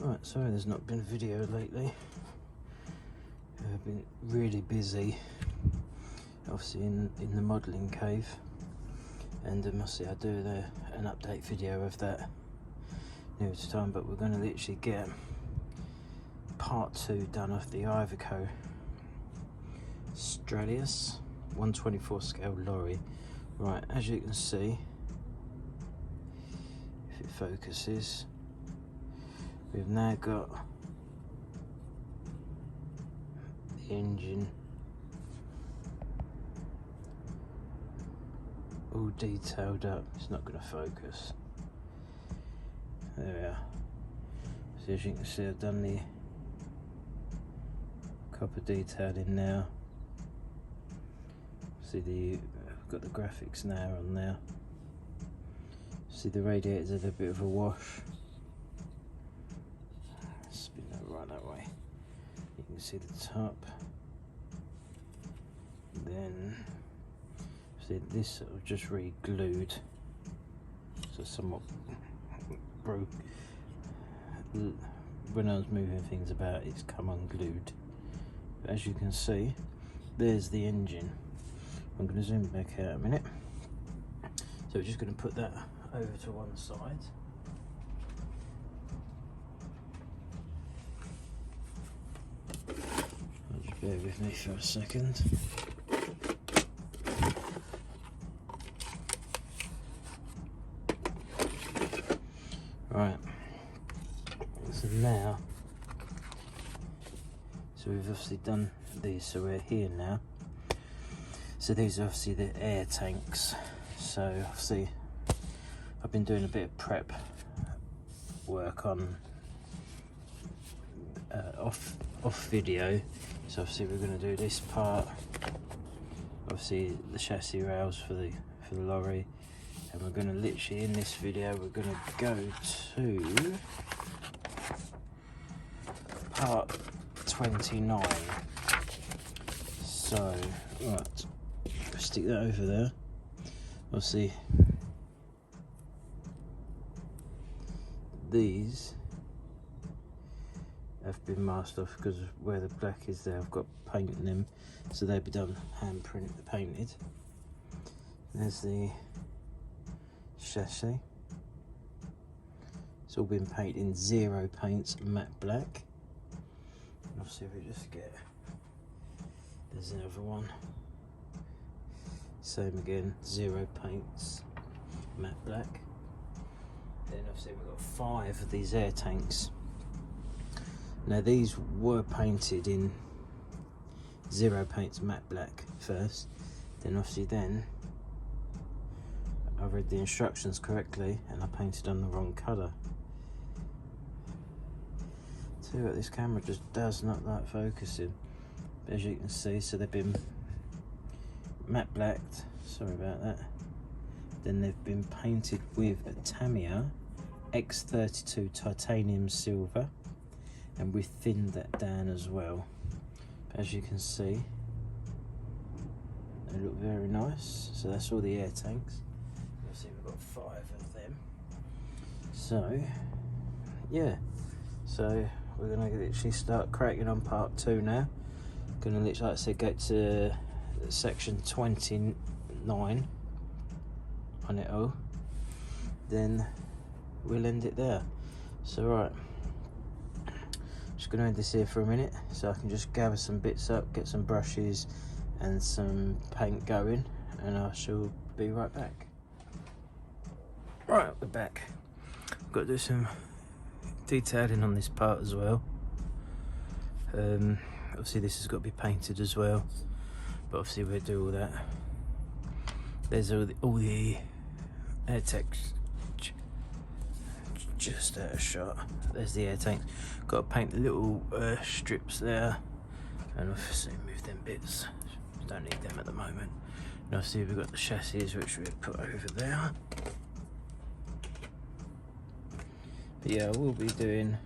Right, sorry there's not been a video lately. I've been really busy, obviously in the modelling cave, and obviously I do an update video of that near to time, but we're going to literally get part 2 done of the Iveco Stralis 124 scale lorry. Right, as you can see, if it focuses, we've now got the engine all detailed up. It's not going to focus. There we are. So as you can see, I've done the copper detailing now. See, I've got the graphics now on there. See, the radiator's had a bit of a wash. Spin that right that way. You can see the top. Then see, this sort of just re-glued, so somewhat broke. When I was moving things about, it's come unglued. But as you can see, there's the engine. I'm going to zoom back out a minute. So we're just going to put that over to one side. Just bear with me for a second. Right, so now, so we've obviously done these, so we're here now. So these are obviously the air tanks. So obviously I've been doing a bit of prep work on off video. So obviously we're going to do this part, obviously the chassis rails for the lorry, and we're going to literally, in this video, we're going to go to part 29. So right, stick that over there. We'll see. These have been masked off because where the black is there, I've got paint in them, so they'll be done hand painted. There's the chassis. It's all been painted in zero paints, matte black. And obviously we just get, there's another one. Same again, zero paints, matte black. Then obviously we've got 5 of these air tanks. Now these were painted in zero paints, matte black first. Then obviously I read the instructions correctly and I painted on the wrong colour. Tell you what, this camera just does not like focusing. As you can see, so they've been matte blacked, sorry about that. Then they've been painted with a Tamiya X32 titanium silver, and we thinned that down as well. As you can see, they look very nice. So that's all the air tanks. You'll see we've got 5 of them. So yeah, so we're gonna literally start cracking on part 2 now. Gonna literally, like I said, go to section 29 on it all, then we'll end it there. So right, just gonna end this here for a minute so I can just gather some bits up, get some brushes and some paint going, and I shall be right back. Right, we're back. I've got to do some detailing on this part as well. Obviously this has got to be painted as well, but obviously we'll do all that. There's all the air tanks just out of shot. There's the air tanks. Got to paint the little strips there, and obviously move them bits. Don't need them at the moment. And obviously we've got the chassis, which we've put over there. But yeah, I will be doing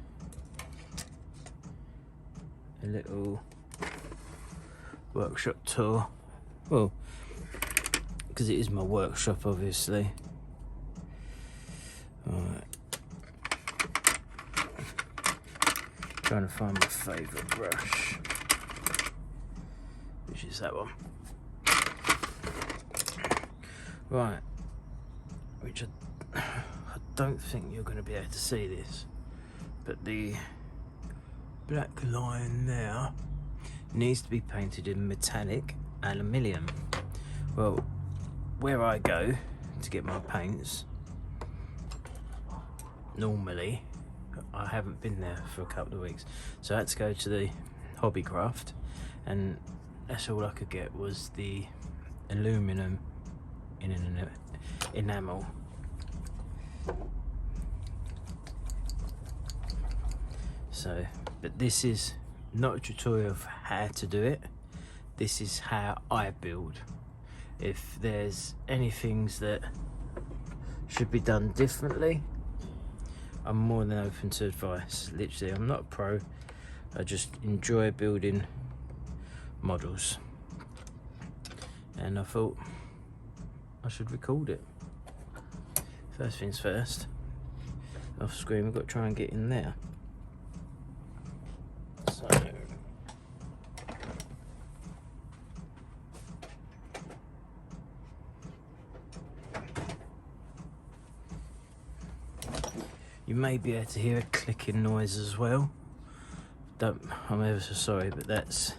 a little workshop tour. Well, because it is my workshop, obviously. Alright. trying to find my favourite brush, which is that one. Right, which I don't think you're going to be able to see this, but the black line there needs to be painted in metallic aluminium. Well, where I go to get my paints, normally, I haven't been there for a couple of weeks, so I had to go to the Hobbycraft, and that's all I could get was the aluminum in an enamel. So, but this is not a tutorial of how to do it, this is how I build. If there's any things that should be done differently, I'm more than open to advice. Literally, I'm not a pro, I just enjoy building models, and I thought I should record it. First things first, off screen we've got to try and get in there. So you may be able to hear a clicking noise as well. I'm ever so sorry, but that's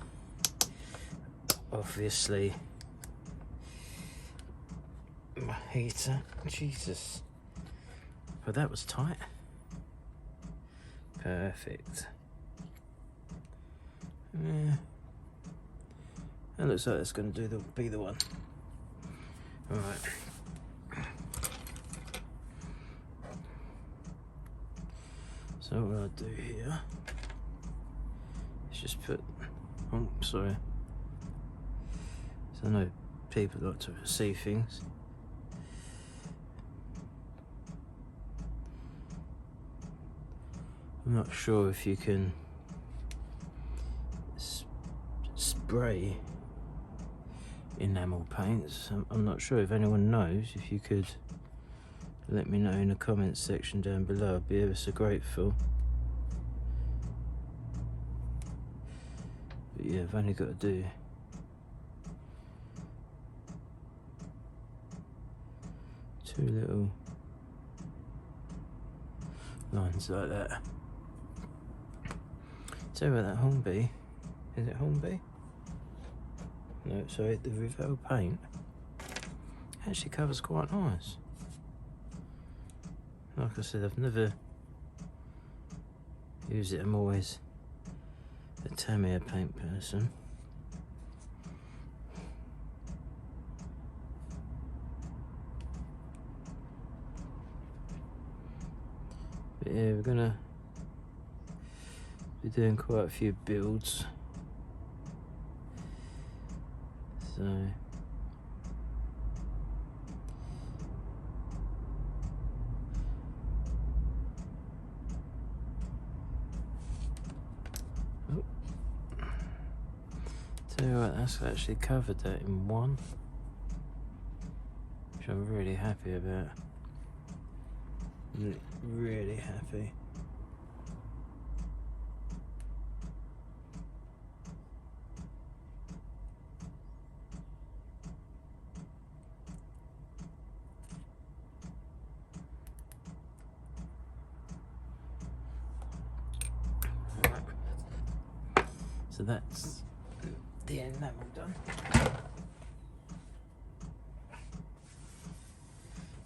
obviously my heater. Jesus, but that was tight. Perfect. Yeah, that looks like it's going to be the one. All right. So what I'll do here is just put, oh sorry, so I know people like to see things. I'm not sure if you can spray enamel paints. I'm not sure if anyone knows. If you could let me know in the comments section down below, I'd be ever so grateful. But yeah, I've only got to do two little lines like that. Tell you about that Hornby. Is it Hornby? No, sorry, the Revell paint actually covers quite nice. Like I said, I've never used it. I'm always a Tamiya paint person. But yeah, we're gonna be doing quite a few builds. So tell you what, that's actually covered that in one, which I'm really happy about. Really happy. So that's the enamel done.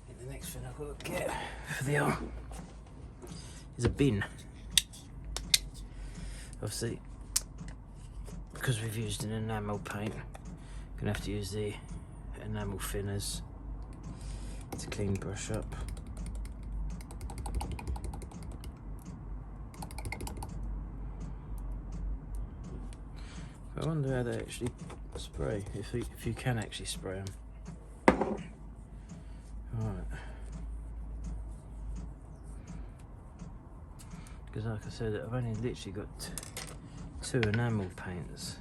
And the next thing I've got to get for the arm is a bin. Obviously, because we've used an enamel paint, I'm gonna have to use the enamel thinners to clean brush up. I wonder how they actually spray, if you can actually spray them. Right. Because like I said, I've only literally got two enamel paints.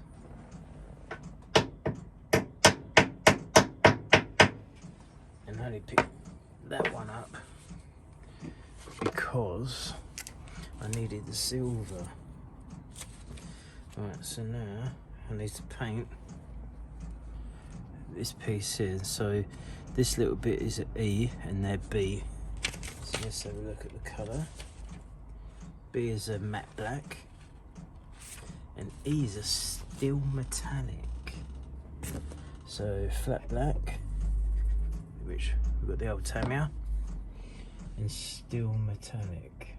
And I only picked that one up because I needed the silver Right, so now I need to paint this piece here. So this little bit is an E and they're B. So let's have a look at the colour. B is a matte black and E is a steel metallic. So flat black, which we've got the old Tamiya, and steel metallic.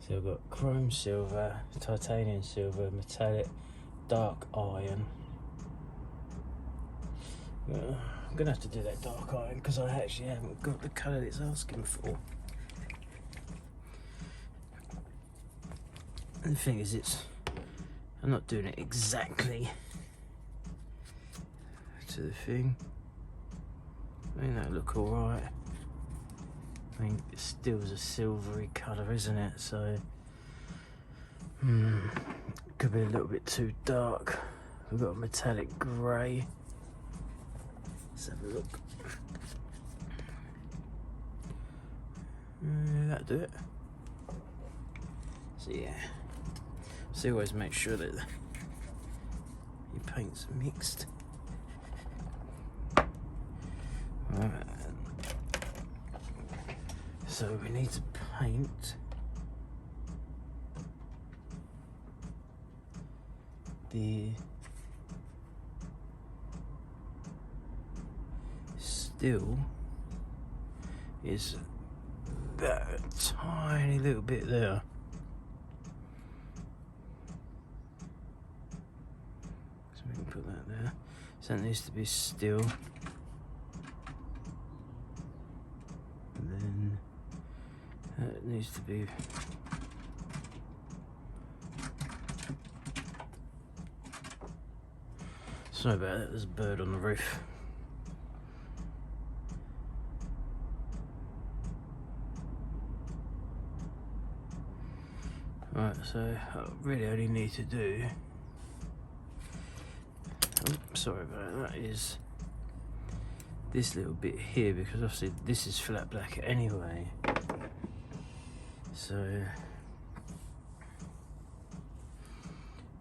So I've got chrome silver, titanium silver, metallic, dark iron. I'm gonna have to do that dark iron because I actually haven't got the colour it's asking for. And the thing is, I'm not doing it exactly to the thing. I mean, that'll look alright. I mean, it still's a silvery colour, isn't it? So, could be a little bit too dark. We've got a metallic grey. Let's have a look. That'll do it. So yeah, so always make sure that your paint's mixed. Right. So we need to paint the steel is that tiny little bit there. So we can put that there. So that needs to be steel. And then that needs to be sorry about that, there's a bird on the roof. Right, so I really only need to do, sorry about that, is this little bit here, because obviously this is flat black anyway. So,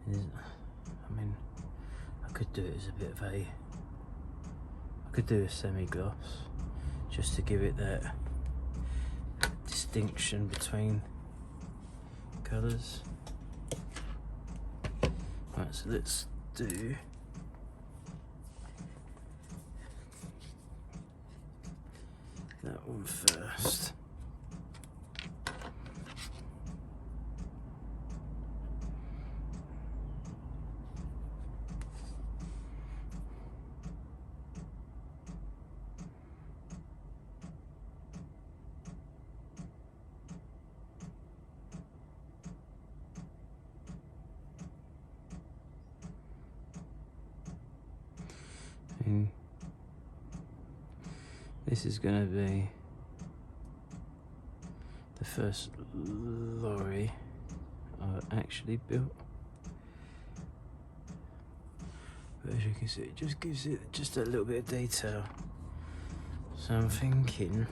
I mean, I could do it as a bit of a, I could do a semi-gloss just to give it that distinction between colours. Right, so let's do that one first. And this is going to be the first lorry I actually built. But as you can see, it just gives it just a little bit of detail. So I'm thinking,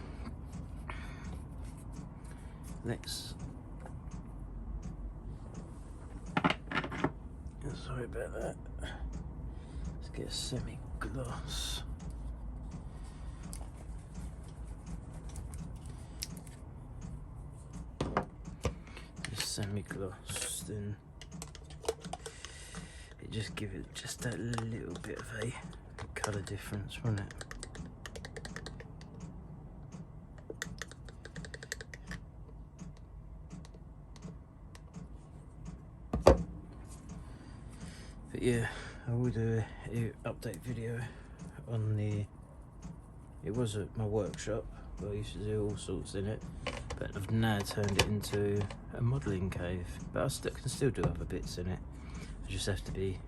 sorry about that. Let's get a semi-gloss. Semi-gloss, then it just give it just that little bit of a colour difference, won't it? But yeah, I will do a update video on the, it was at my workshop where I used to do all sorts in it, but I've now turned it into a modelling cave. But I can still do other bits in it. I just have to be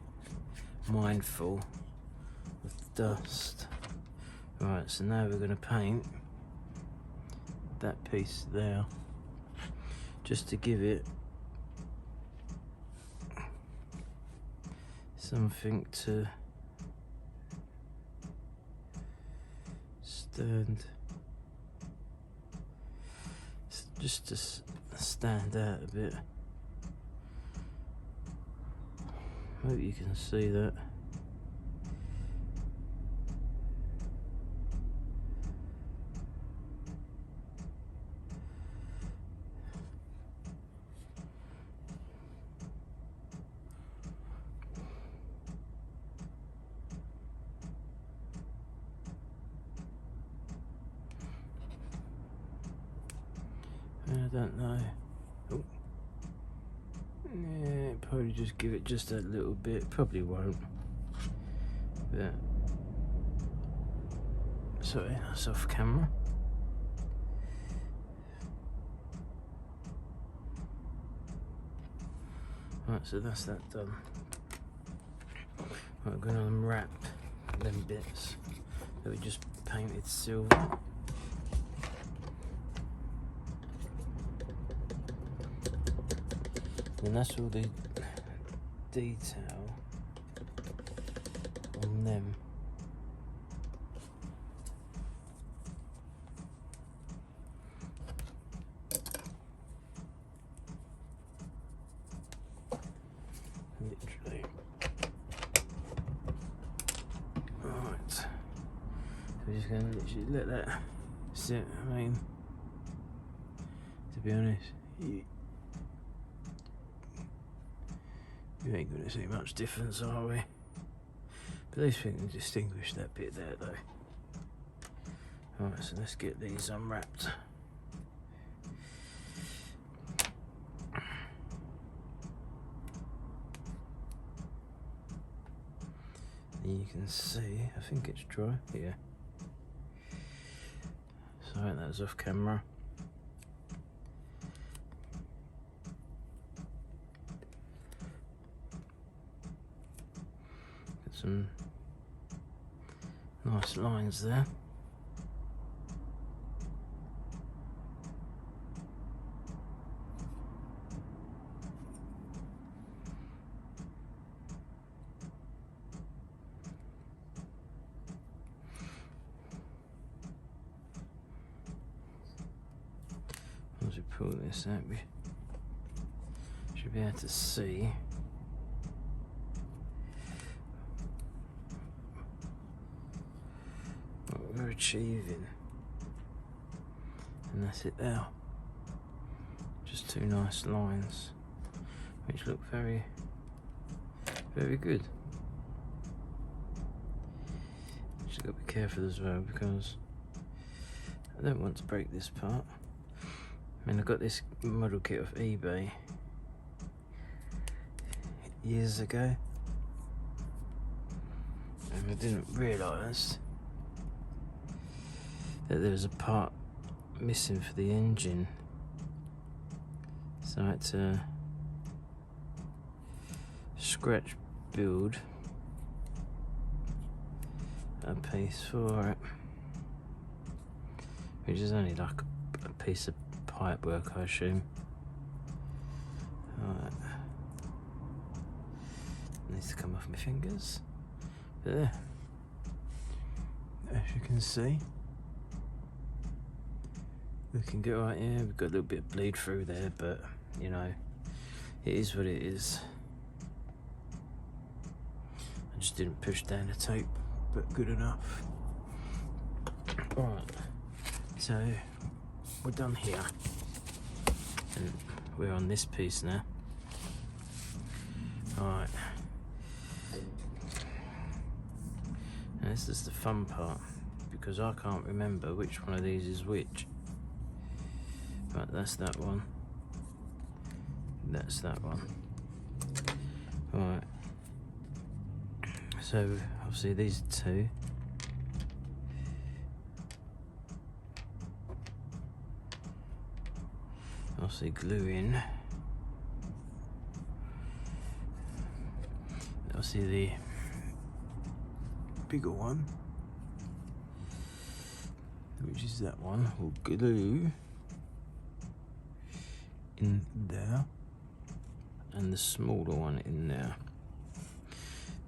mindful of dust. Right, so now we're going to paint that piece there, just to give it something to stand, just to stand out a bit. Hope you can see that. I don't know. Oh. Yeah, probably just give it just a little bit. Probably won't. But sorry, that's off camera. Right, so that's that done. Right, we're going to unwrap them bits that we just painted silver. And that's all the detail on them. Literally. Right. So we're just going to literally let that sit. I mean, to be honest, you ain't going to see much difference, are we? But these things distinguish that bit there, though. Alright, so let's get these unwrapped. And you can see, I think it's dry, yeah. Sorry, that was off camera. Some nice lines there. Once we pull this out, we should be able to see we're achieving, and that's it there. Just two nice lines which look very, very good. Just got to be careful as well, because I don't want to break this part. I mean, I got this model kit off eBay years ago, and I didn't realise that there was a part missing for the engine, so I had to scratch build a piece for it, which is only like a piece of pipe work, I assume. Alright, needs to come off my fingers, but there, as you can see, looking good. Right, yeah, we've got a little bit of bleed through there, but you know, it is what it is. I just didn't push down the tape, but good enough. Alright, so we're done here, and we're on this piece now. Alright, and this is the fun part, because I can't remember which one of these is which. Right, that's that one. That's that one. Right. So obviously these are two. Obviously glue in. Obviously the bigger one, which is that one, will glue in there, and the smaller one in there.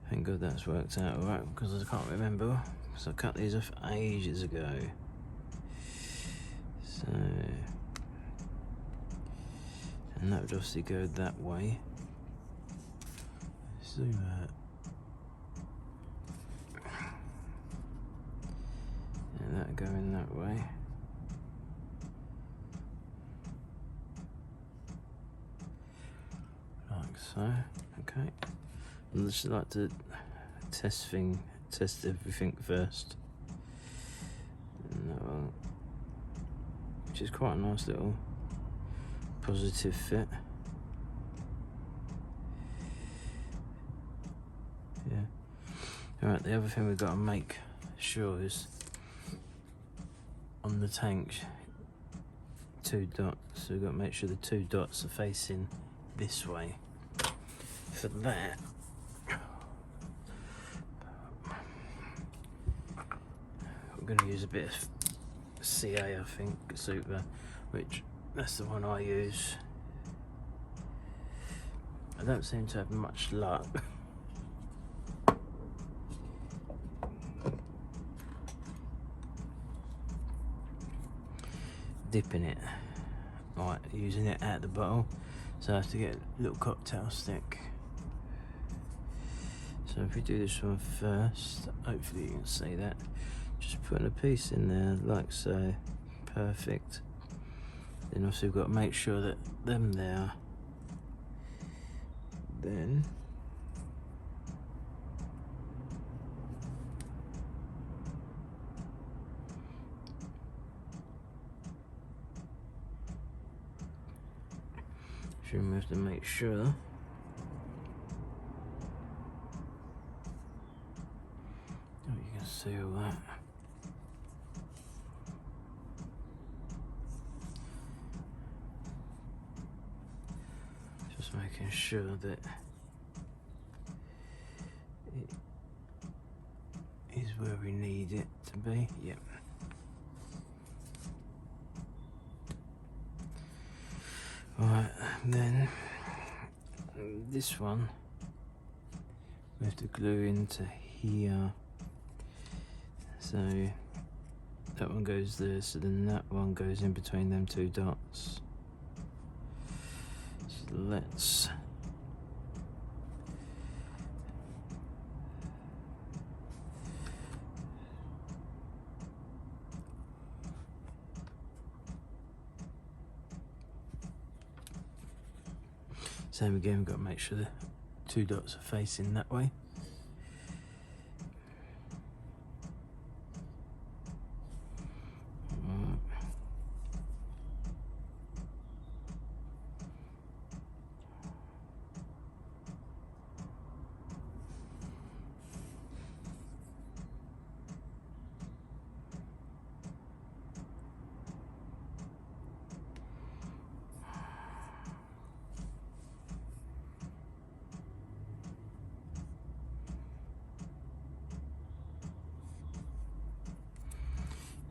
Thank God that's worked out alright, because I can't remember So I cut these off ages ago. So, and that would obviously go that way. Zoom out. And that going that way. Like so. Okay. I'd just like to test everything first. And that one, which is quite a nice little positive fit. Yeah. Alright, the other thing we've got to make sure is on the tank, 2 dots. So we've got to make sure the 2 dots are facing this way. For that, we're going to use a bit of CA, I think, Super, which that's the one I use. I don't seem to have much luck. Dipping it, right, using it at the bottle, so I have to get a little cocktail stick. So if we do this one first, hopefully you can see that. Just putting a piece in there like so, perfect. Then also we've got to make sure that them there. Then we have to make sure you can see all that. Just making sure that it is where we need it to be. Yep. Right, and then this one we have to glue into here. So that one goes there, so then that one goes in between them 2 dots. So let's same again, we've got to make sure the 2 dots are facing that way.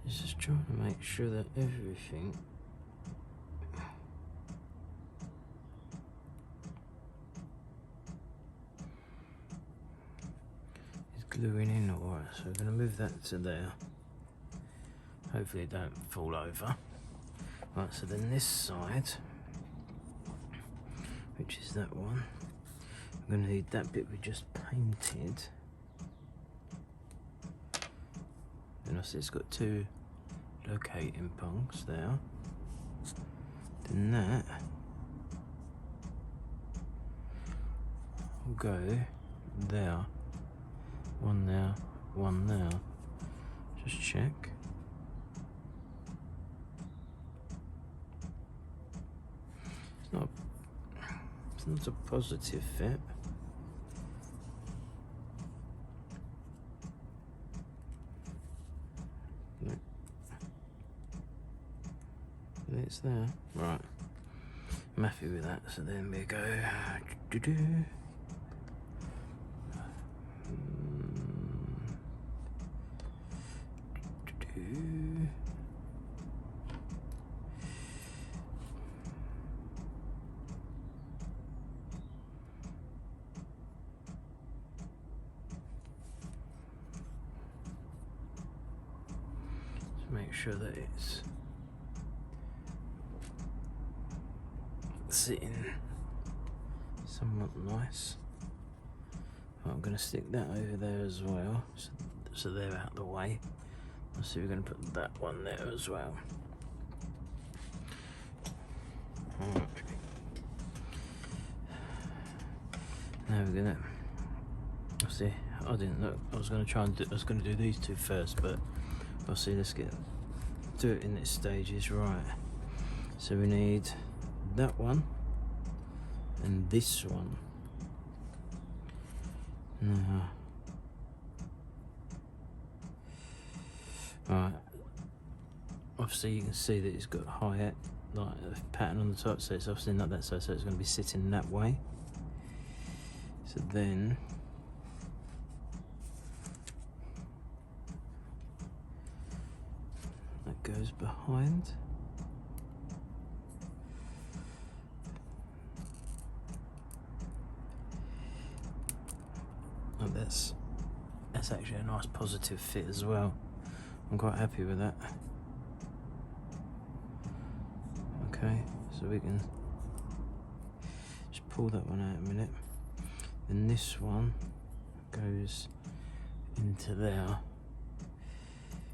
Just trying to make sure that everything is gluing in alright. So we're going to move that to there. Hopefully it don't fall over. Right, so then this side, which is that one, I'm going to need that bit we just painted. And also it's got 2 locating bunks there. Then that will go there. 1 there, 1 there. Just check. It's not a positive fit. It's there. Right. I'm happy with that. So then we go. make sure that it's sitting somewhat nice. I'm going to stick that over there as well, so they're out of the way. So we're going to put that one there as well. Now we're going to see. I didn't look. I was going to do these two first, but I'll see. Let's do it in its stages, right? So we need that one and this one. Now, right. Obviously, you can see that it's got high, like a pattern on the top, so it's obviously not that side, so it's going to be sitting that way. So then that goes behind. And that's actually a nice positive fit as well. I'm quite happy with that. Okay, so we can just pull that one out a minute. Then this one goes into there.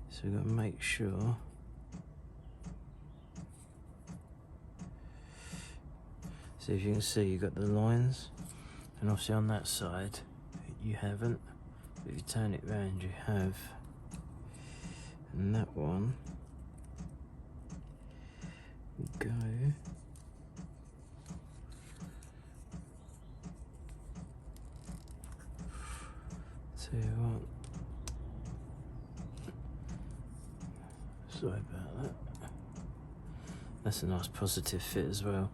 So we've got to make sure so if you can see, you've got the lines, and obviously on that side you haven't. If you turn it round, you have. And that one will go to what? Sorry about that. That's a nice positive fit as well.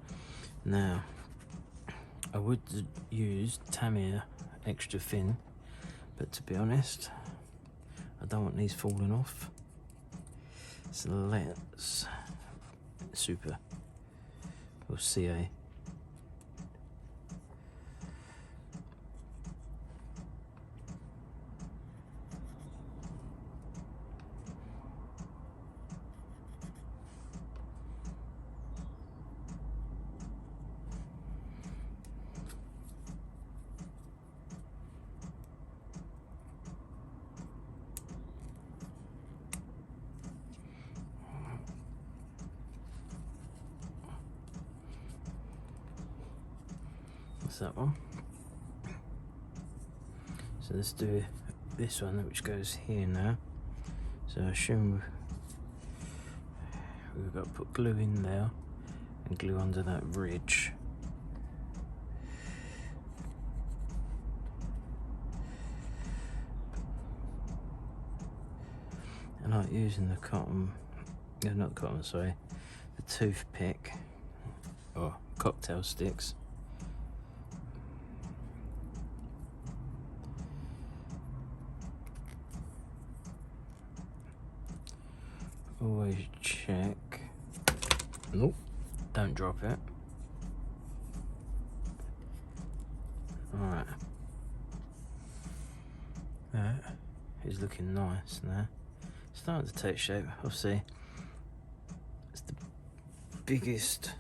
Now, I would use Tamiya extra thin, but to be honest, I don't want these falling off. So let's Super or CA. That's that one. So let's do this one, which goes here now. So I assume we've got to put glue in there and glue under that ridge. I like using the cotton, no, not cotton, sorry, the toothpick or cocktail sticks. Always check. Nope, don't drop it. Alright. That is looking nice now. Starting to take shape. Obviously, it's the biggest.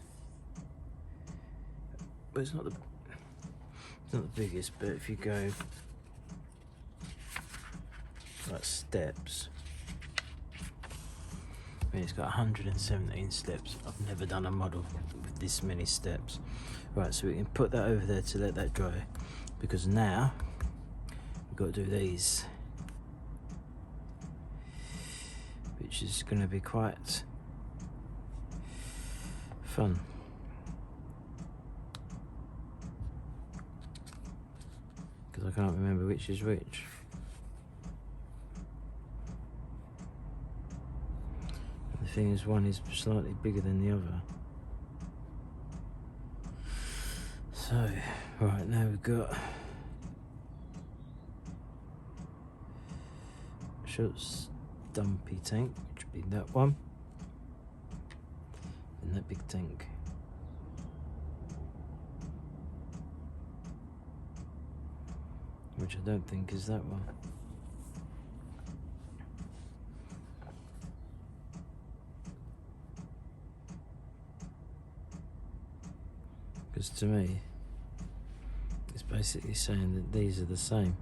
But it's not the biggest. But if you go like steps, I mean, it's got 117 steps. I've never done a model with this many steps. Right, so we can put that over there to let that dry, because now we've got to do these, which is going to be quite fun. Because I can't remember which is which. The thing is, one is slightly bigger than the other. So, right, now we've got short dumpy tank, which would be that one, and that big tank. Which I don't think is that one. because to me it's basically saying that these are the same.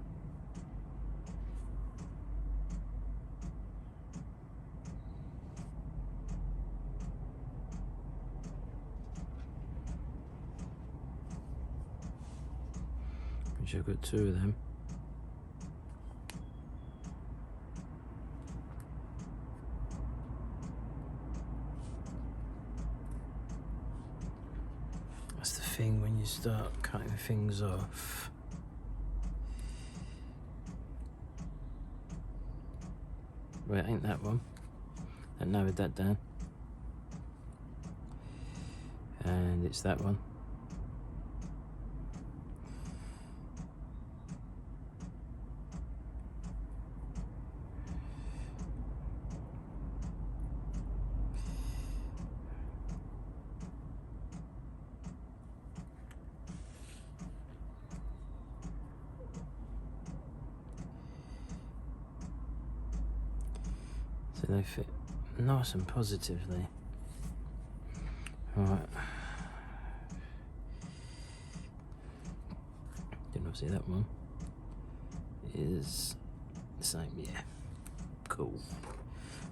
Which I've got 2 of them. That's the thing when you start cutting things off. Right, ain't that one. I narrowed that down. And it's that one. So they fit nice and positively. Right. Didn't obviously that one is the same, yeah. Cool.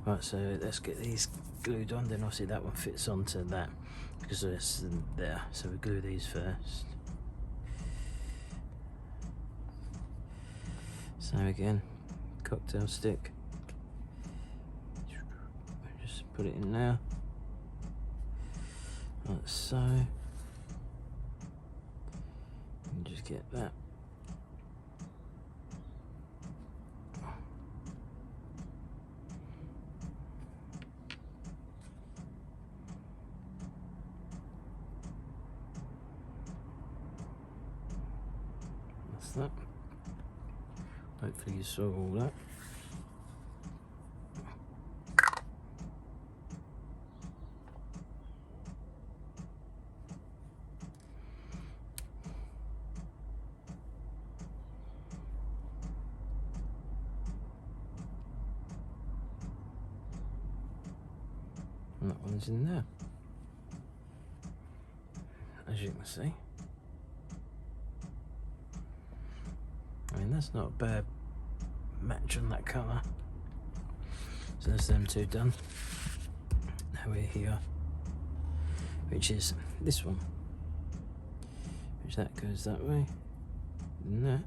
Right, so let's get these glued on, then obviously that one fits onto that because it's there. So we glue these first. So again, cocktail stick. Just put it in now, like so. And just get that. That's that. Hopefully you saw all that. And that one's in there, as you can see. I mean, that's not a bad match on that colour. So that's them 2 done. Now we're here, which is this one, which that goes that way, and that.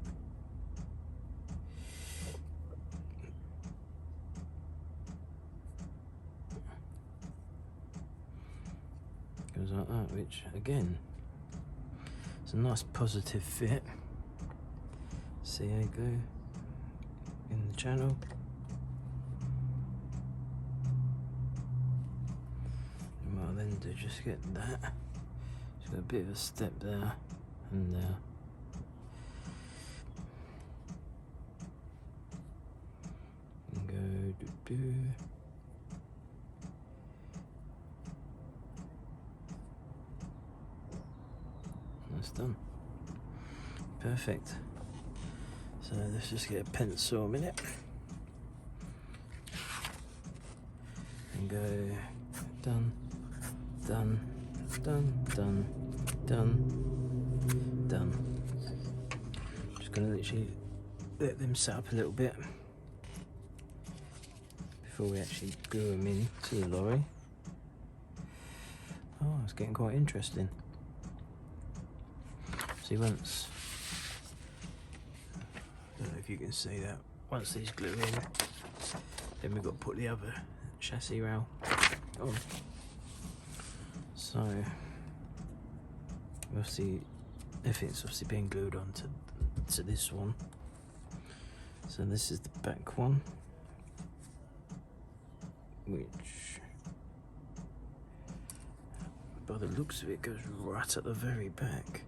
Goes like that, which again, it's a nice positive fit. See how you go in the channel. And what I'll then do, just get that. Just got a bit of a step there and there. And go doo-doo. That's done. Perfect. So let's just get a pencil a minute and go done, done, done, done, done, done. Just gonna literally let them set up a little bit before we actually glue them in to the lorry. Oh, it's getting quite interesting. See, once, I don't know if you can see that, once these glue in, then we've got to put the other chassis rail on. So, obviously, everything's obviously being glued on to this one. So this is the back one, which, by the looks of it, goes right at the very back.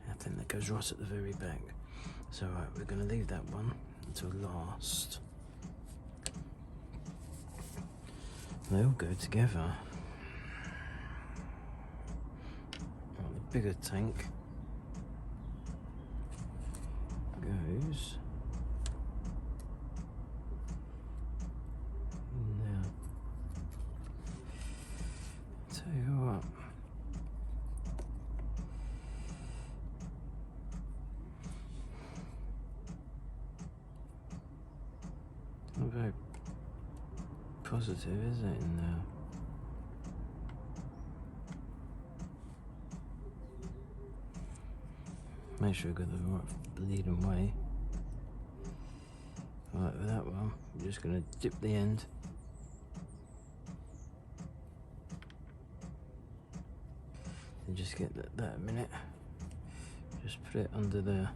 I think that goes right at the very back. So right, we're going to leave that one until last. They all go together. The bigger tank goes positive, is it, in there? Make sure we've got the right bleeding way. Right, with that one, I'm just going to dip the end. And just get that a minute. Just put it under there.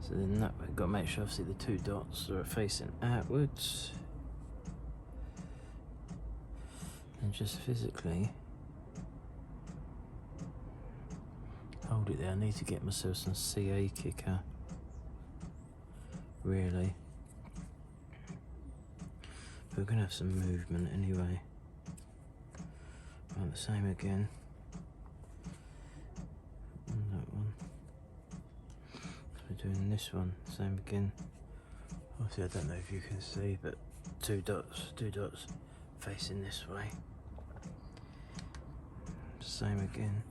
So then that way, got to make sure obviously the two dots are facing outwards. And just physically hold it there. I need to get myself some CA kicker, really. But we're going to have some movement anyway. Right, the same again. And that one. So we're doing this one, same again. Obviously I don't know if you can see, but two dots facing this way. Same again.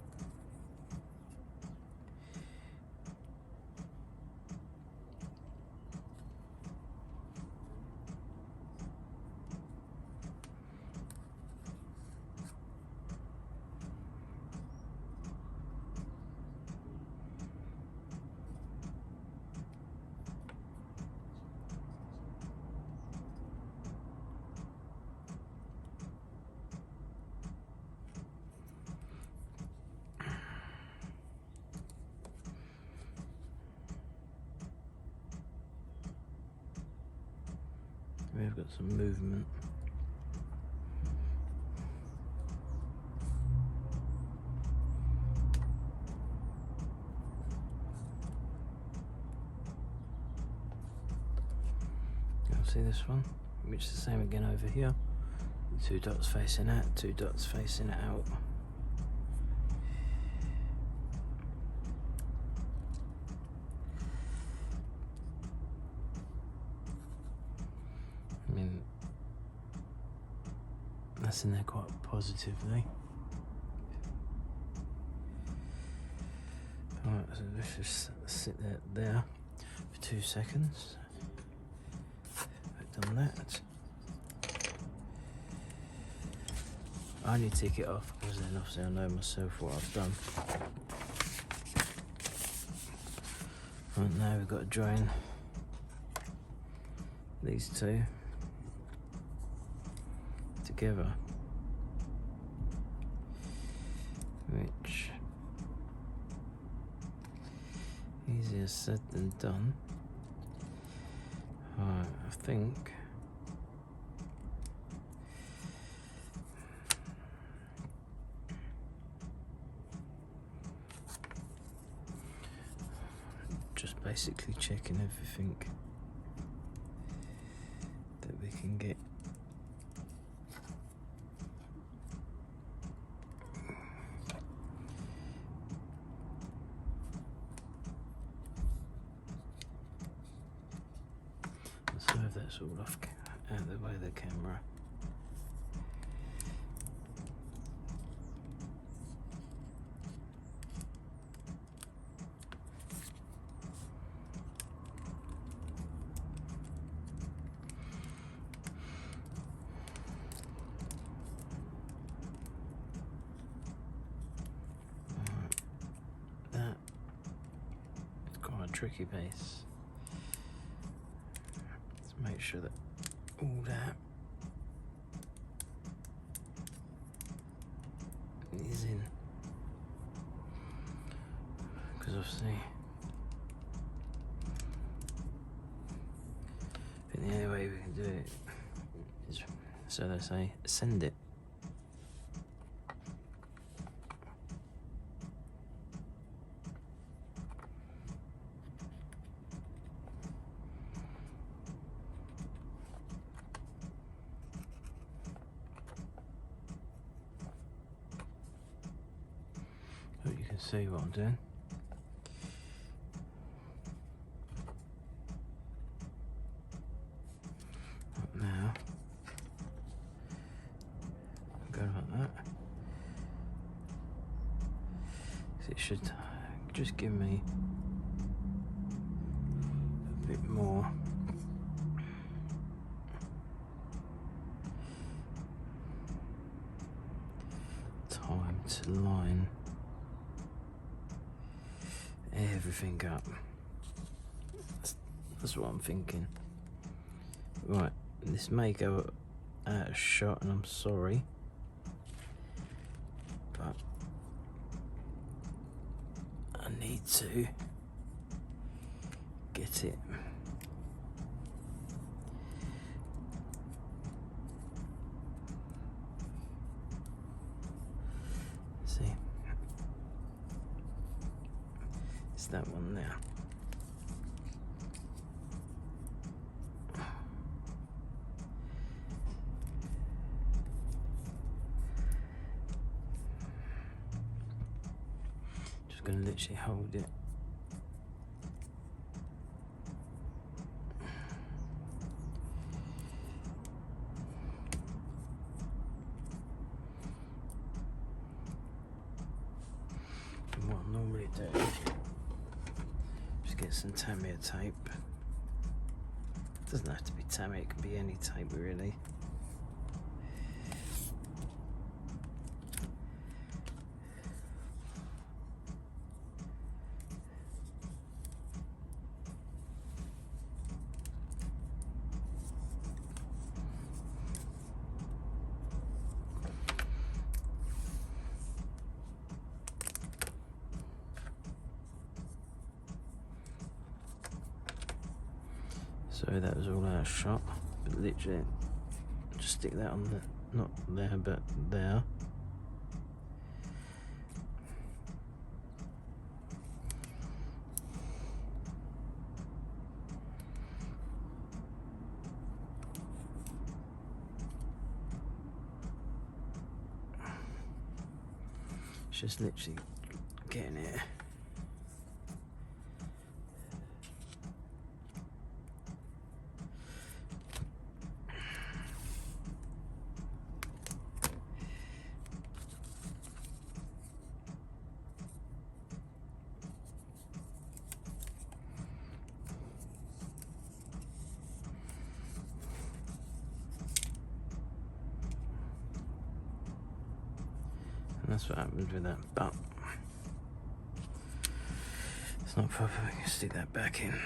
We've got some movement. You'll see this one, which is the same again over here. Two dots facing out, two dots facing out. I mean, that's in there quite positively. Alright, so let's just sit there for 2 seconds. I've done that. I only take it off because then obviously I know myself what I've done. Right, now we've got to drain these two together, which easier said than done. Alright, I think just basically checking everything that we can get. So if that's all off out of the way of the camera. That is quite a tricky piece. Make sure that all that is in, because obviously I think the only way we can do it is, so they say, send it. You can see what I'm doing. Right now, go like that. So it should just give me a bit more to line everything up. That's what I'm thinking. Right, this may go out of shot, and I'm sorry, but I need to get it. See, it's that one there. Just gonna literally hold it. And what I normally do, just get some Tamiya tape. Doesn't have to be Tamiya, it can be any tape really. So that was all out of shot, but literally just stick that on the, not there but there. It's just literally getting it. And that's what happened with that, but it's not proper. We can stick that back in.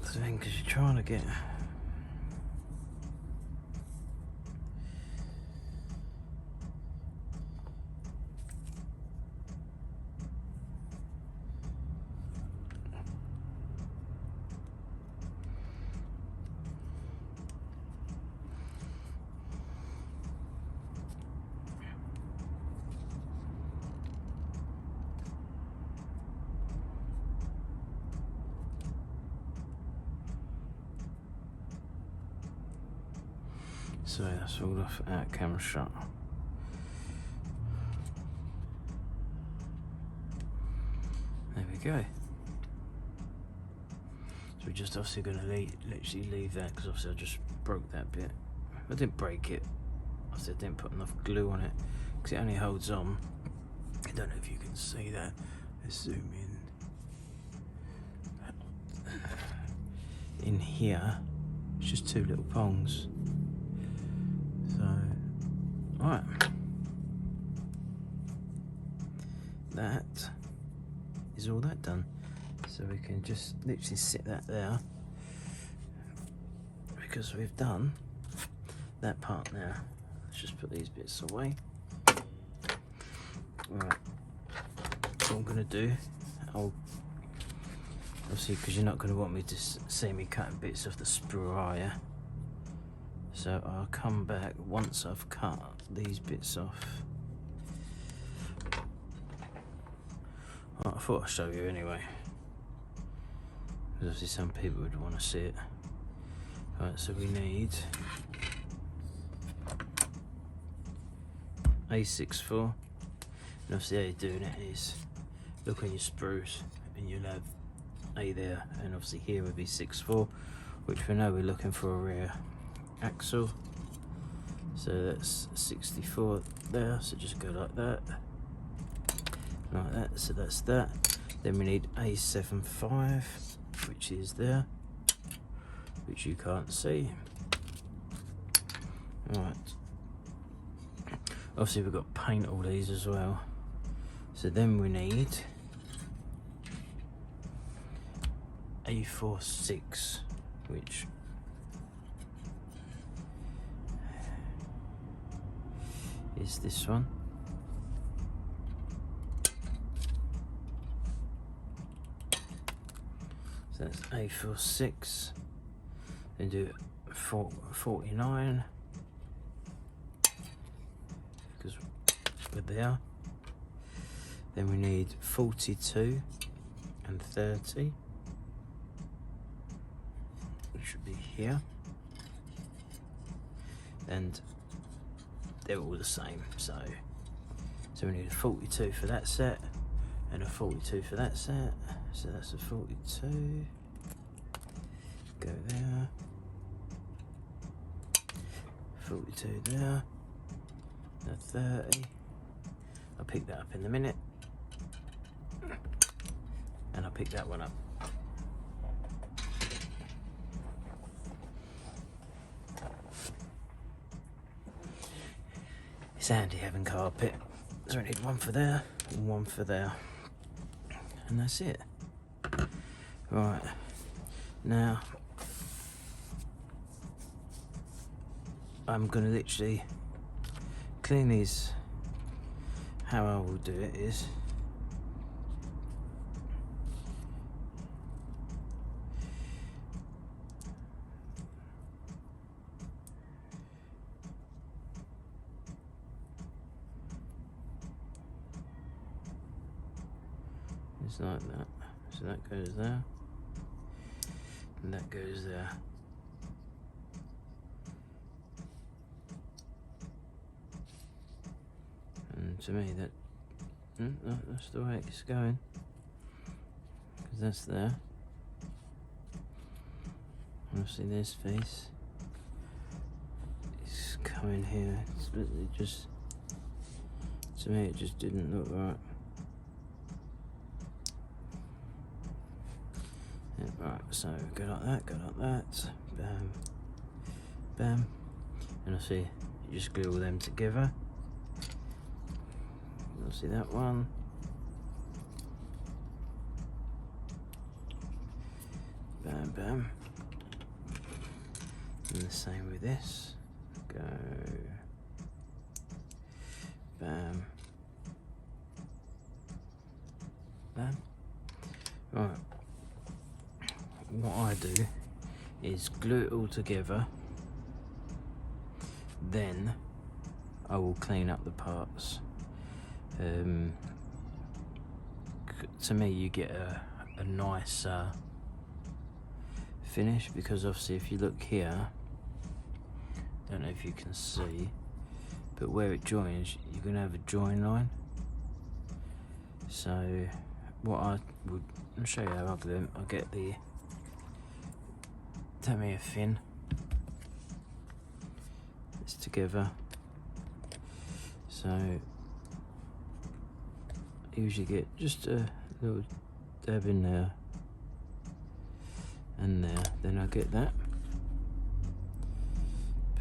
That's the thing, because you're trying to get so that's all off out camera shot. There we go. So we're just obviously going to literally leave that, because obviously I just broke that bit. I didn't break it, obviously I didn't put enough glue on it, because it only holds on. I don't know if you can see that. Let's zoom in. In here, it's just two little prongs. So, alright. That is all that done. So we can just literally sit that there, because we've done that part now. Let's just put these bits away. Right. What I'm going to do, obviously, because you're not going to want me to see me cutting bits off the sprue, are you? So I'll come back once I've cut these bits off. I thought I'd show you anyway, because obviously some people would want to see it. Right, so we need A64, and obviously how you're doing it is look on your sprues and you'll have A there, and obviously here would be 6.4, which we know we're looking for a rear axle, so that's 64 there, so just go like that, so that's that. Then we need A75, underneath, which is there, which you can't see. Right, obviously we've got to paint all these as well, so then we need A46, which is this one. So that's A46, then do 49, because we're there. Then we need 42 and 30, which should be here. And they're all the same, so we need a 42 for that set and a 42 for that set. So that's a 42, go there, 42 there, a 30. I'll pick that up in a minute, and I'll pick that one up. It's handy having carpet, so I need one for there and one for there, and that's it. Right, now I'm gonna literally clean these. How I will do it is it's like that. So that goes there, and that goes there. And to me that's the way it's going, because that's there. Obviously this face is coming here, but it just, to me it just didn't look right. Right, so go like that, bam, bam, and I see you just glue all them together. You'll see that one, bam, bam, and the same with this. Go, bam, bam. Right. What I do is glue it all together, then I will clean up the parts. To me you get a nice finish, because obviously if you look here, don't know if you can see, but where it joins you're going to have a join line. So what I would, I'll show you how I glue them. I'll get the Tamiya fin, it's together, so I usually get just a little dab in there and there, then I get that,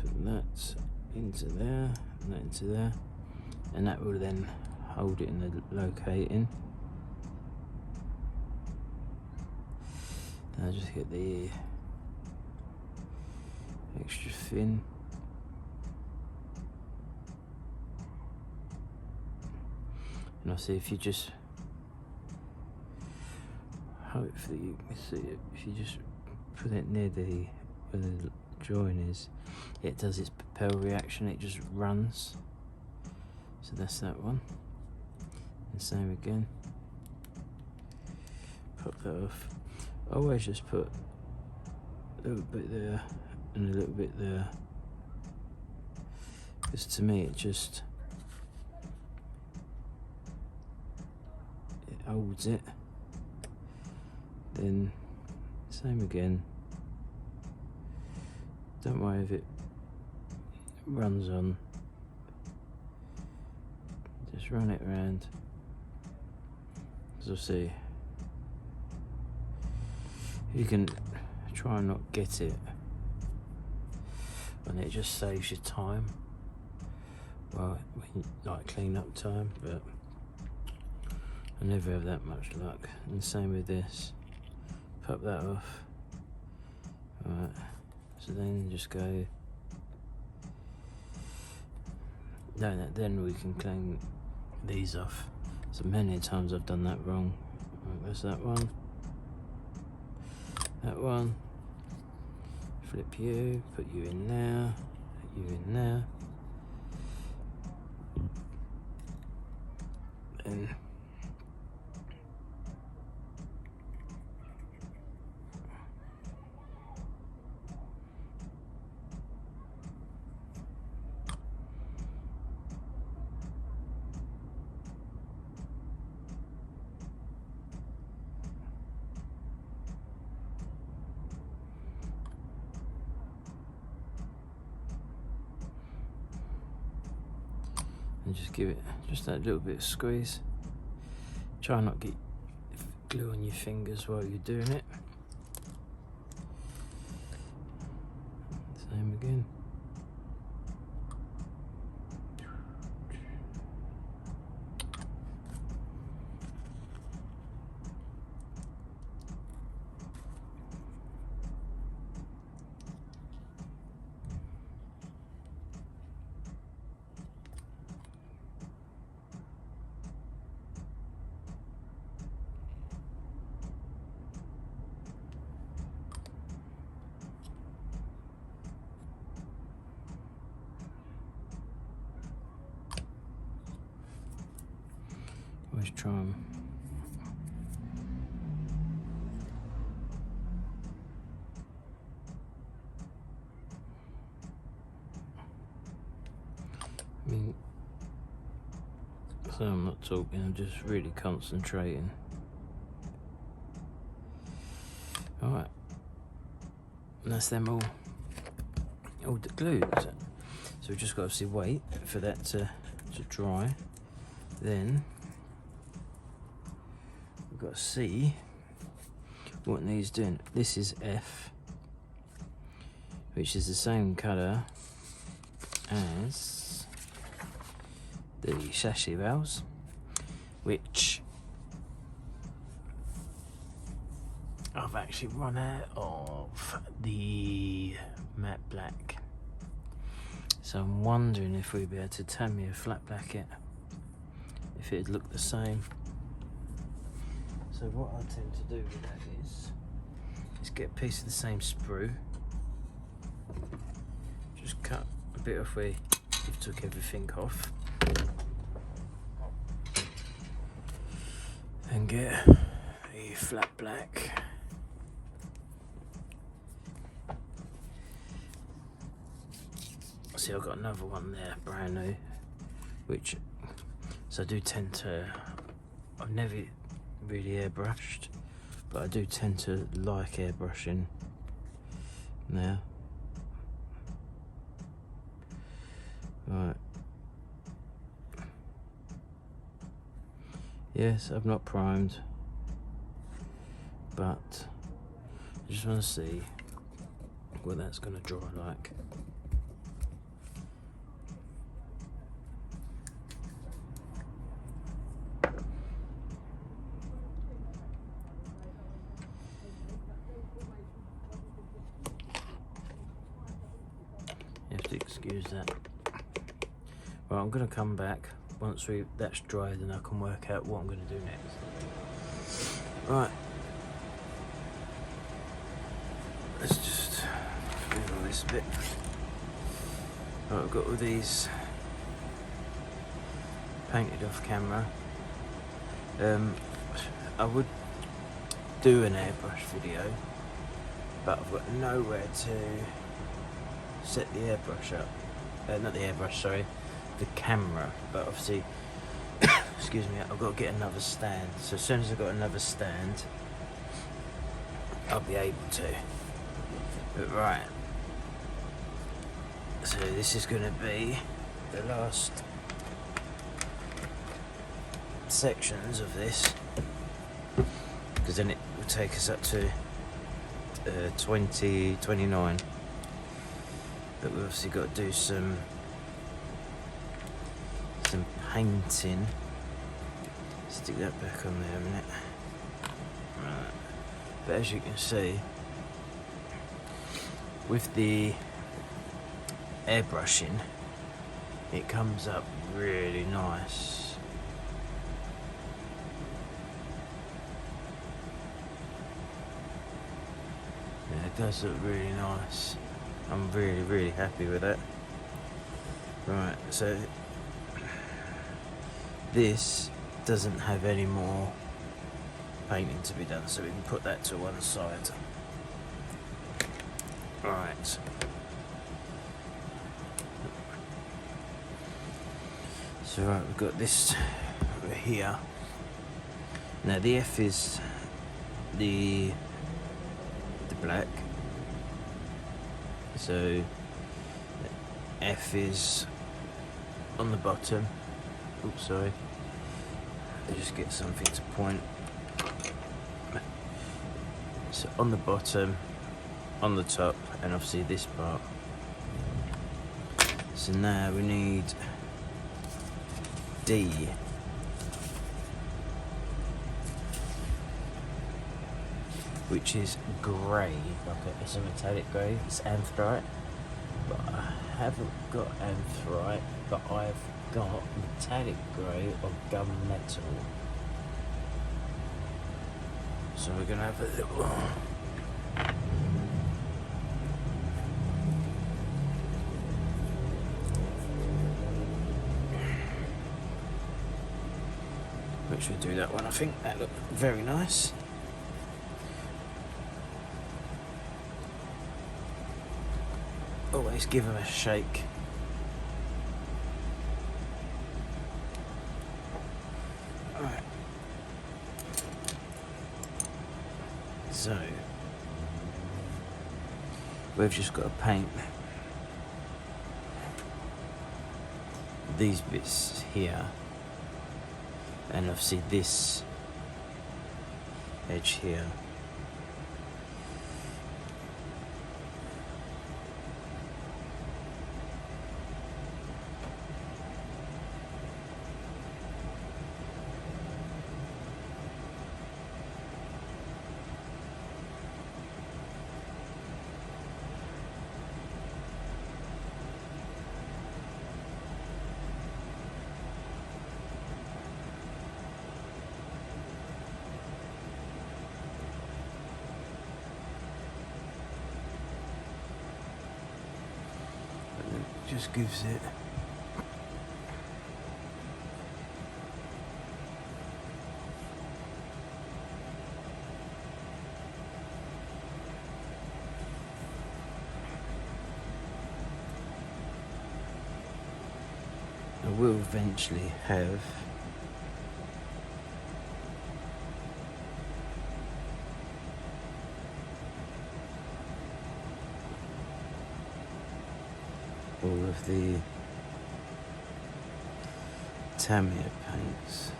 put that into there and that into there, and that will then hold it in the locating. Then I just get the extra fin, and I'll see if you just, hopefully you can see it, if you just put it near the where the join is, it does its propel reaction, it just runs. So that's that one, and same again, pop that off. I always just put a little bit there and a little bit there, because to me it just, it holds it. Then same again, don't worry if it runs on, just run it around, because I'll see You can try and not get it, and it just saves you time. Well, like clean up time, but I never have that much luck. And the same with this. Pop that off. Alright, so then just go. No, then we can clean these off. So many times I've done that wrong. Right, there's that one. That one. Flip you, put you in there, put you in there. And just give it just that little bit of squeeze. Try not to get glue on your fingers while you're doing it. Same again. Always try and so I'm not talking, I'm just really concentrating. Alright, and that's them all glued. So we've just got to obviously wait for that to dry. Then we've got to see what needs doing. This is F, which is the same colour as the chassis valves, which I've actually run out of the matte black. So I'm wondering if we'd be able to Tamiya flat black it, if it'd look the same. So what I tend to do with that is get a piece of the same sprue, just cut a bit off where you've took everything off, and get a flat black. See, I've got another one there, brand new, which, so I do tend to, I've never really airbrushed, but I do tend to like airbrushing now. Right. Yes, I've not primed, but I just want to see what that's going to dry like. You have to excuse that. Well, I'm going to come back once that's dried, and I can work out what I'm going to do next. Right. Let's just move all this a bit. Right, I've got all these painted off camera. I would do an airbrush video, but I've got nowhere to set the airbrush up. Not the airbrush, sorry, the camera. But obviously, excuse me, I've got to get another stand. So as soon as I've got another stand, I'll be able to. But right, so this is going to be the last sections of this, because then it will take us up to 2029. But we've obviously got to do some painting. Stick that back on there a minute. Right. But as you can see, with the airbrushing, it comes up really nice. Yeah, it does look really nice. I'm really happy with that. Right, so this doesn't have any more painting to be done, so we can put that to one side. Right. So right, we've got this over here. Now the F is the black. So F is on the bottom. Oops, sorry. I just get something to point. So on the bottom, on the top, and obviously this part. So now we need D. Which is grey, it's a metallic grey, it's anthrite. But I haven't got anthrite, but I've got metallic grey or gunmetal. So we're gonna have a little which we'll do that one. I think that looked very nice. Always give them a shake. Alright. So we've just got to paint these bits here, and obviously this edge here. Just gives it I will eventually have all of the Tamiya paints,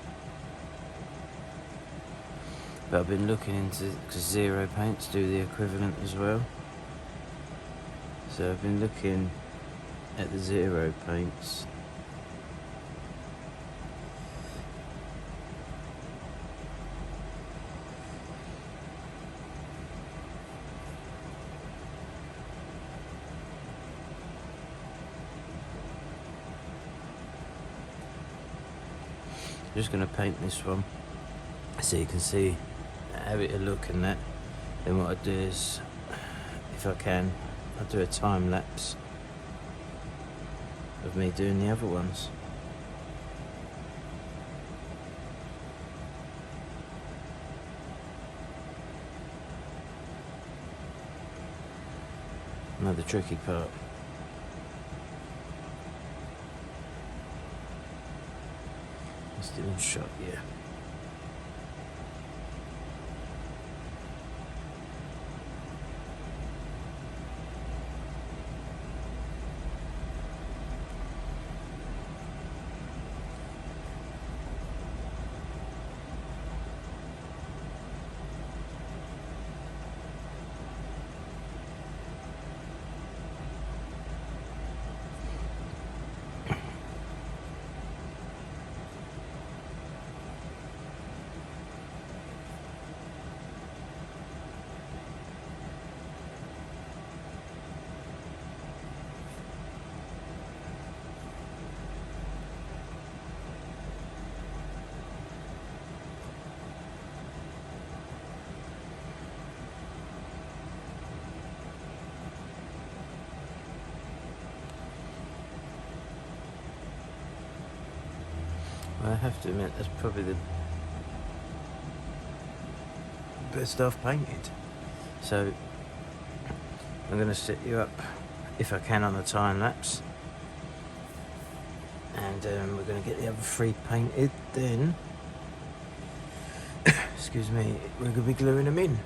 but I've been looking into, because Zero paints do the equivalent as well, so I've been looking at the Zero paints. I'm just going to paint this one so you can see how it'll look and that. Then what I do is, if I can, I'll do a time lapse of me doing the other ones. Another tricky part. Still in shot, yeah. I have to admit that's probably the best I've painted. So I'm going to set you up, if I can, on a time lapse, and we're going to get the other 3 painted. Then, excuse me, we're going to be gluing them in.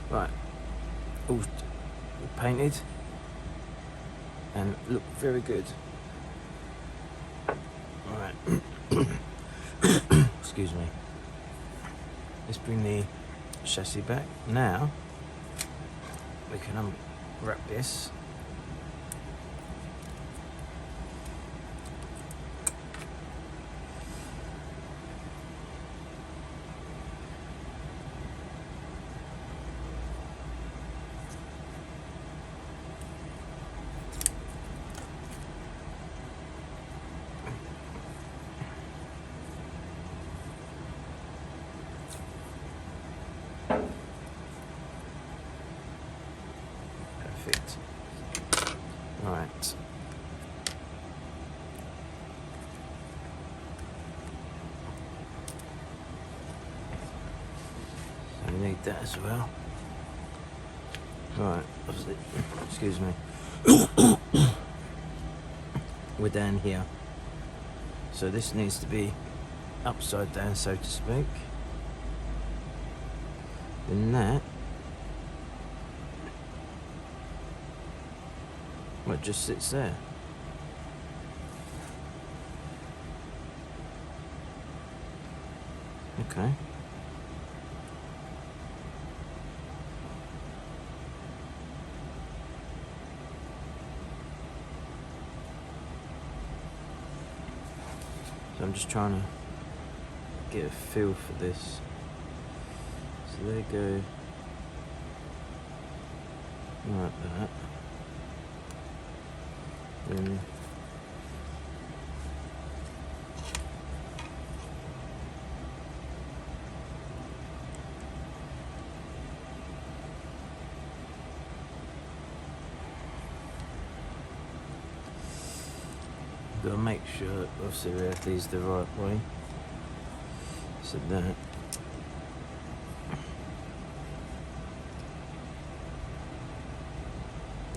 Right, all painted and look very good. Alright, excuse me. Let's bring the chassis back. Now we can unwrap this. Perfect. Right. So we need that as well. Right, excuse me. We're down here. So this needs to be upside down, so to speak. Then that, well, it just sits there. Okay. So I'm just trying to get a feel for this. So there you go, like that. Then got to make sure that obviously we have these the right way. So that.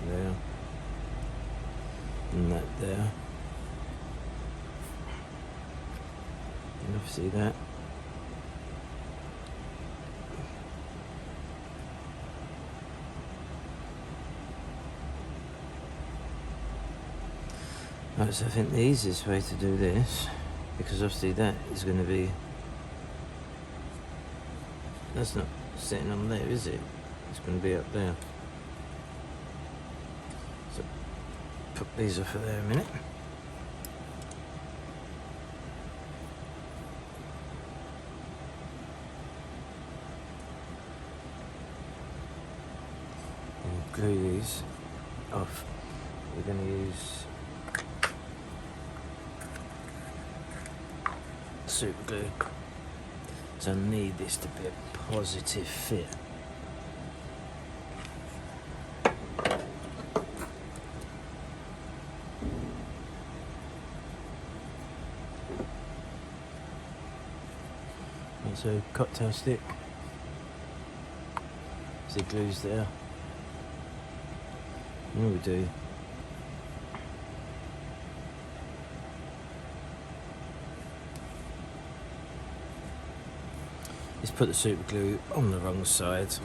There. And that there. And obviously that. Right, so I think the easiest way to do this, because obviously that is going to be, that's not sitting on there, is it? It's going to be up there. So put these off of there a minute. And glue these off. We're going to use super glue. So I need this to be a positive fit. So cocktail stick, see glue's there. What we do, is put the super glue on the wrong side. It's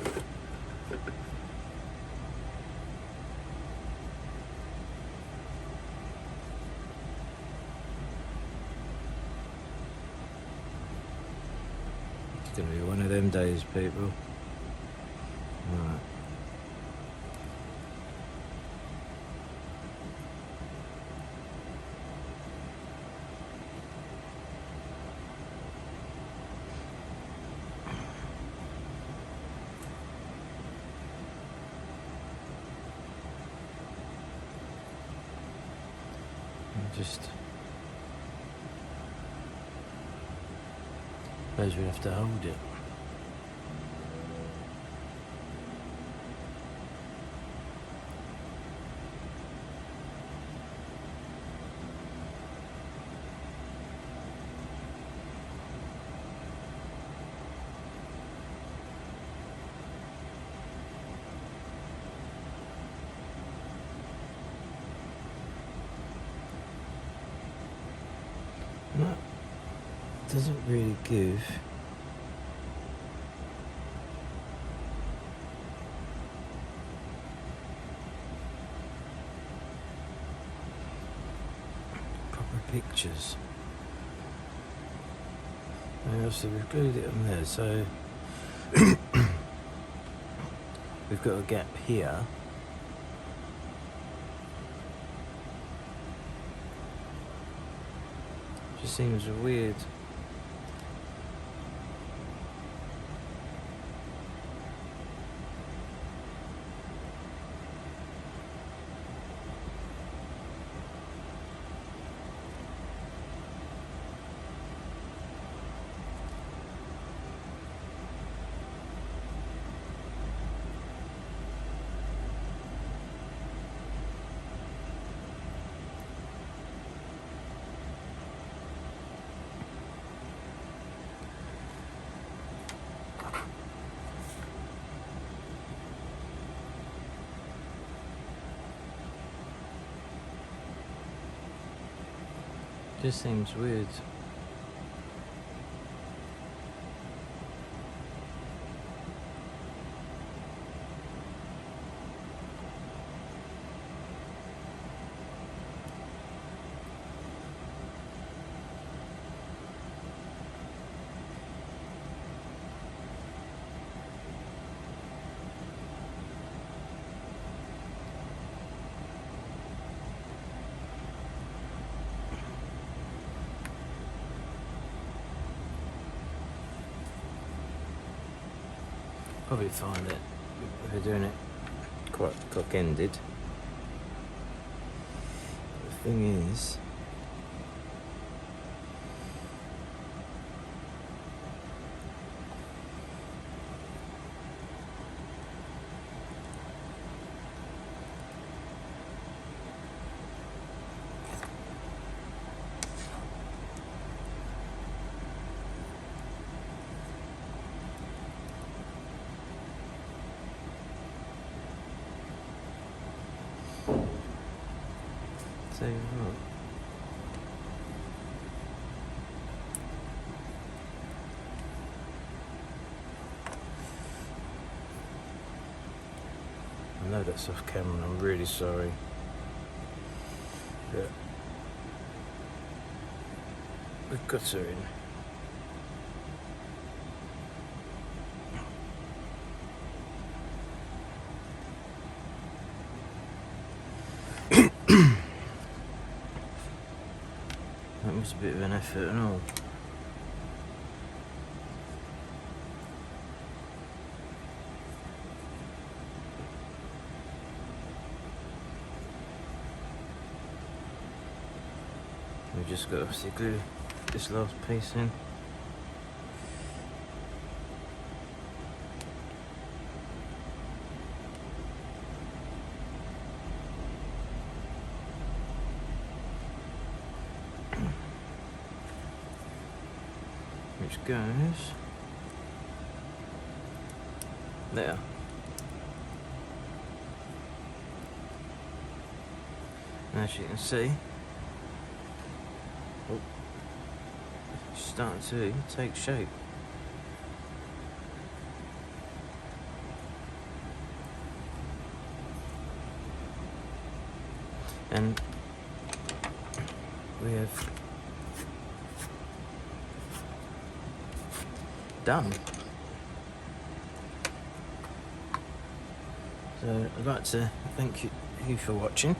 gonna be one of them days, people. Right. Just suppose we have to hold it. No, doesn't really give proper pictures. And obviously we've glued it on there, so we've got a gap here. Just seems weird. Just seems weird. Probably find it if we're doing it quite cock-ended. The thing is, tell you what, I know that's off camera and I'm really sorry, but we've got her in. That was a bit of an effort and all. We've just got to obviously glue this last piece in. Which goes there. And as you can see, it's starting to take shape. And we have done. So I'd like to thank you for watching.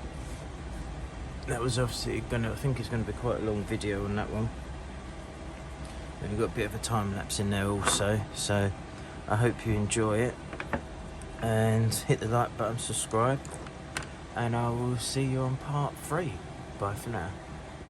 That was obviously I think it's going to be quite a long video on that one. And we've got a bit of a time lapse in there also, so I hope you enjoy it. And hit the like button, subscribe, and I will see you on part 3. Bye for now.